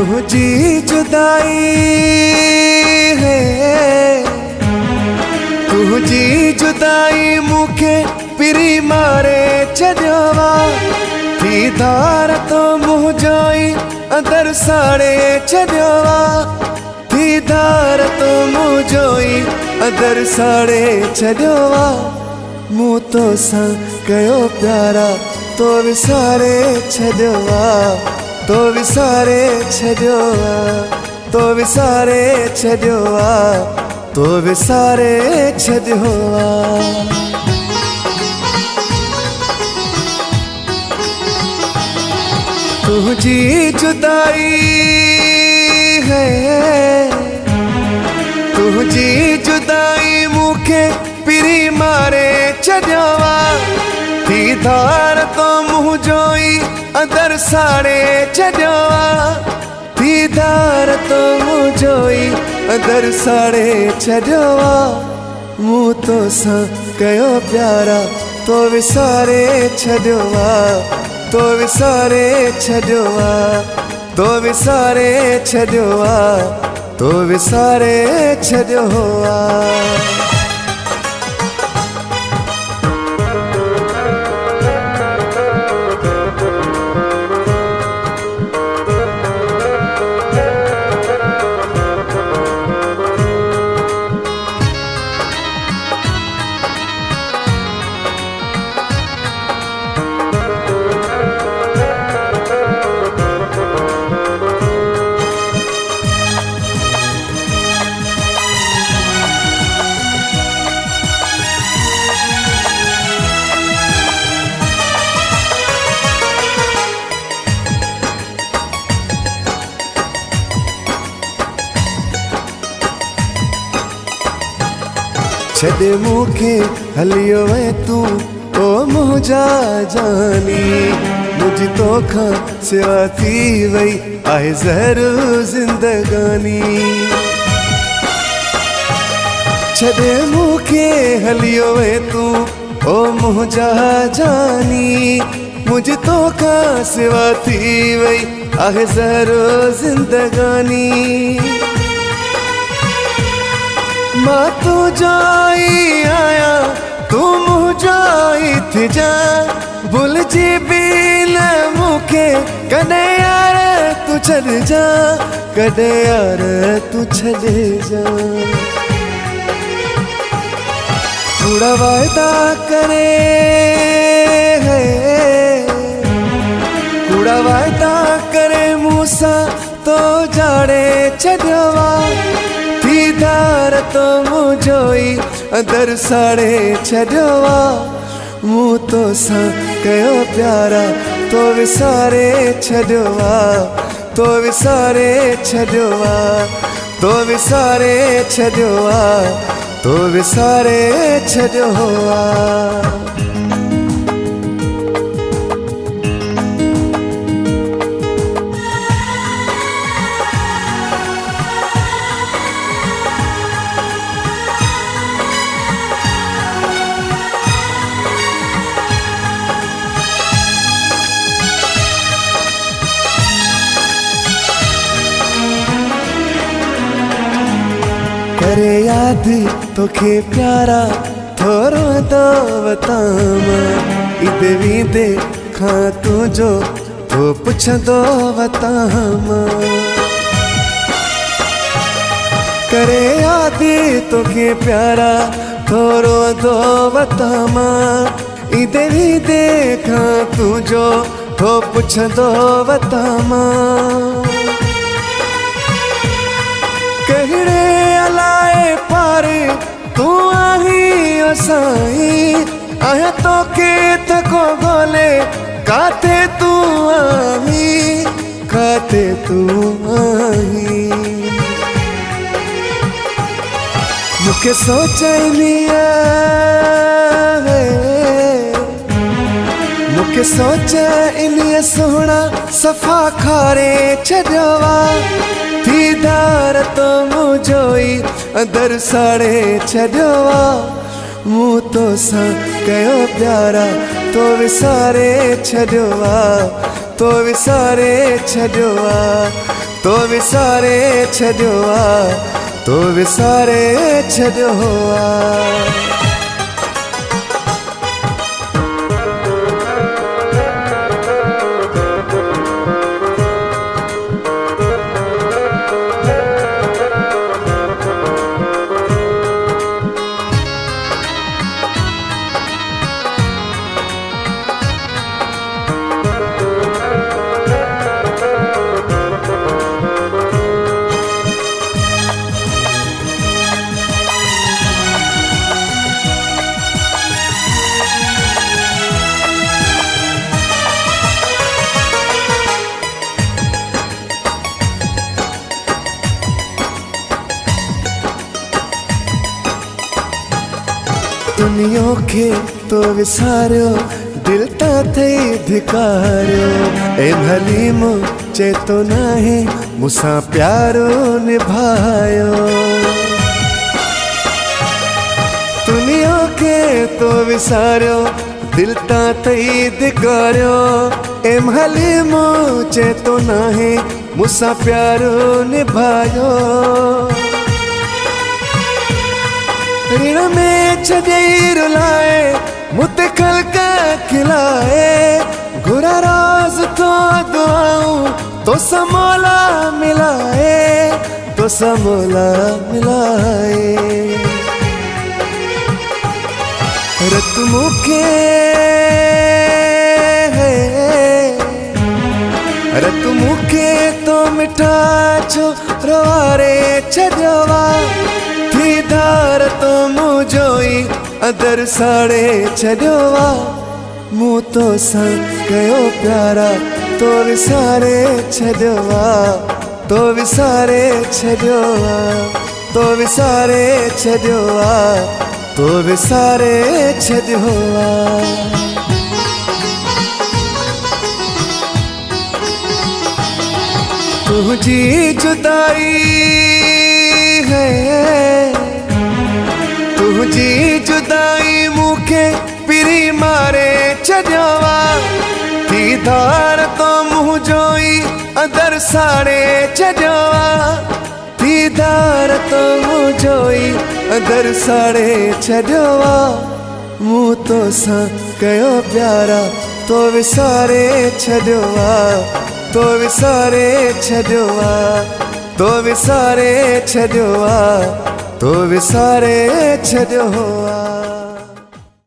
तुझी जुदाई है, तुझी जुदाई मुखे पिरी मारे छॾियोवा थी धार तो मुँह जोई अंदर साड़े छॾियोवा थी धार तो मुँह जोई अंदर साड़े छॾियोवा मूं तो सां कयो प्यारा तो विसारे छॾियोवा तो विसारे छॾियोवा तो विसारे छॾियोवा तो विसारे छॾियोवा। तुझी जुदाई है, तुझी जुदाई मुखे पिरी मारे छॾियोवा थी धार तो मुँह जोई अंदर साड़े छॾियोवा थी धार तो मुँह जोई अंदर साड़े छॾियोवा मूं तो सां कयो प्यारा तो विसारे छॾियोवा तो विसारे छॾियोवा तो विसारे छॾियोवा तो विसारे छॾियोवा। छॾे मूंखे हलियो वए तू ओ मुंहिंजा जानी मुझी तोखां सिवा थी वई आहे ज़हर ज़िंदगानी। छॾे मूंखे हलियो वए तू ओ मुंहिंजा जानी मुझी तोखां सिवा थी वई आहे ज़हर ज़िंदगानी। मां तुझाई आया तू मुझाई थी जा भुलजी भी न मूंखे कॾहिं यार तू छॾ जा कॾहिं यार तू छॾे जा। कूड़ा वायदा करे है, कूड़ा वायदा करे मूंसां तो जाड़े छॾियोवा थी धार तो मुँह जोई अंदर साड़े छॾियोवा मूं तो सां कयो प्यारा तो विसारे छॾियोवा तो विसारे छॾियोवा तो विसारे छॾियोवा तो विसारे छॾियोवा। करे याद तोखे प्यारा थोरो तो वतामा इदे वीदे खां तुझो तो पुछंदो वतामा। करे याद तोखे प्यारा थोरो तो वतामा इदे वीदे खां तुझो तो पुछंदो वतामा। कहिड़े अलाए पार तू आही असाई आया तो के तको गोले काते तू आही काते तू आही। मुखे सोचनिया है, मुखे सोचनिया सोहना सफ़ा खारे छॾियोवा थी धार तो मुँह जोई अंदर साड़े छॾियोवा मूं तो सां कयो प्यारा तो विसारे छॾियोवा तो विसारे छॾियोवा तो विसारे छॾियो आहे, तो विसारे छॾियो आहे। दुनिया खे तो विसारियो, दिल ता थई धिकारियो। ए हलीम चेतो नाहे मूंसां प्यारो निभायो। दुनिया खे तो विसारियो, दिल ता थई धिकारियो। ए हलीम चेतो नाहे मूंसां प्यारो निभायो। ऋण में छॾई रुलाए, मुते खलका खिलाए। घुरा रोज़ तो दुआऊं, तो समोला मिलाए, तो समोला मिलाए। रत मुखे रत मुखे तो मिठा छो रवारे छॾियो आहे। धार तो मुझोई अदर साड़े छॾियो आहे। मूं तो सां कयो प्यारा, तो विसारे छॾियो आहे, तो विसारे छॾियो आहे, तो विसारे छॾियो आहे, तो विसारे छॾियो आहे। तुझी जुदाई है, तुझी जुदाई मूंखे पिरी मारे छॾियो आहे। दीदार तो मुंहिंजो ई अंदर साड़े छॾियो आहे। दीदार तो मुंहिंजो ई अंदर साड़े छॾियो आहे। मूं तो सां कयो प्यारा, तो विसारे छॾियो आहे, तो विसारे छॾियो आहे, तो विसारे छॾियो आहे, तो विसारे छॾियो आहे।